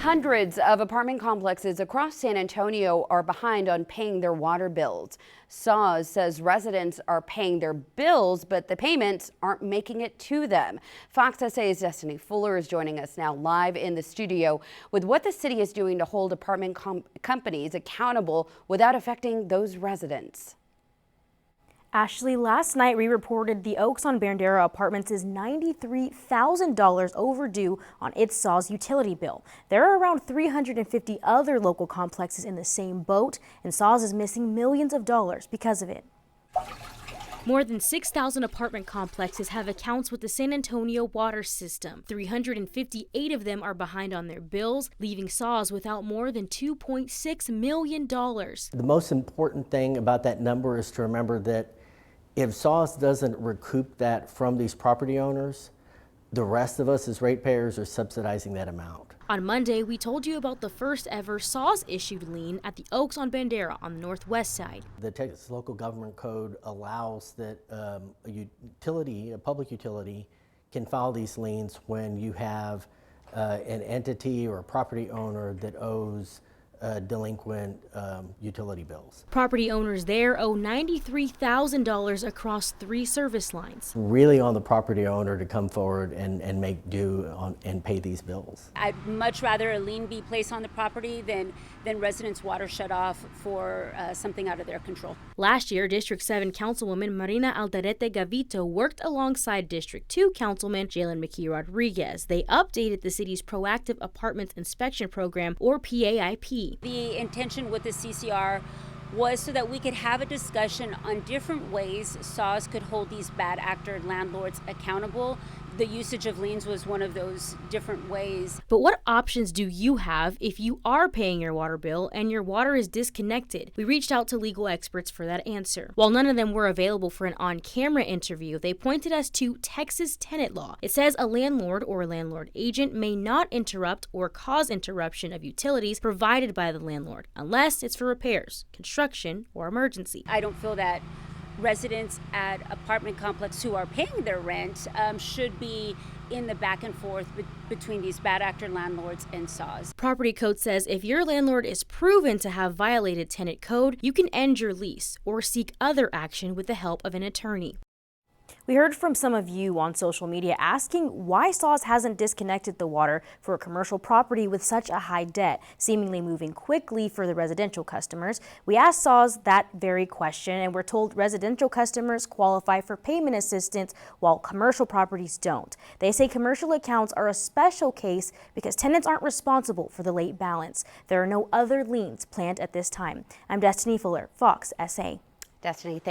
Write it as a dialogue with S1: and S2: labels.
S1: Hundreds of apartment complexes across San Antonio are behind on paying their water bills. SAWS says residents are paying their bills, but the payments aren't making it to them. Fox SA's Destiny Fuller is joining us now live in the studio with what the city is doing to hold apartment companies accountable without affecting those residents.
S2: Ashley, last night we reported the Oaks on Bandera Apartments is $93,000 overdue on its SAWS utility bill. There are around 350 other local complexes in the same boat, and SAWS is missing millions of dollars because of it. More than 6,000 apartment complexes have accounts with the San Antonio water system. 358 of them are behind on their bills, leaving SAWS without more than $2.6 million.
S3: The most important thing about that number is to remember that if SAWS doesn't recoup that from these property owners, the rest of us as ratepayers are subsidizing that amount.
S2: On Monday, we told you about the first ever SAWS issued lien at the Oaks on Bandera on the northwest side.
S3: The Texas Local Government Code allows that a public utility, can file these liens when you have an entity or a property owner that owes delinquent utility bills.
S2: Property owners there owe $93,000 across 3 service lines.
S3: Really on the property owner to come forward and make due and pay these bills.
S4: I'd much rather a lien be placed on the property than residents' water shut off for something out of their control.
S2: Last year, District 7 Councilwoman Marina Alderete Gavito worked alongside District 2 Councilman Jalen McKee Rodriguez. They updated the city's Proactive Apartments Inspection Program, or PAIP.
S4: The intention with the CCR was so that we could have a discussion on different ways SAWS could hold these bad actor landlords accountable. The usage of liens was one of those different ways.
S2: But what options do you have if you are paying your water bill and your water is disconnected? We reached out to legal experts for that answer. While none of them were available for an on-camera interview, they pointed us to Texas tenant law. It says a landlord or landlord agent may not interrupt or cause interruption of utilities provided by the landlord unless it's for repairs, construction, or emergency.
S4: I don't feel that residents at apartment complex who are paying their rent should be in the back and forth between these bad actor landlords and SAWS.
S2: Property code says if your landlord is proven to have violated tenant code, you can end your lease or seek other action with the help of an attorney. We heard from some of you on social media asking why SAWS hasn't disconnected the water for a commercial property with such a high debt, seemingly moving quickly for the residential customers. We asked SAWS that very question and we're told residential customers qualify for payment assistance while commercial properties don't. They say commercial accounts are a special case because tenants aren't responsible for the late balance. There are no other liens planned at this time. I'm Destiny Fuller, Fox SA.
S1: Destiny, thank you.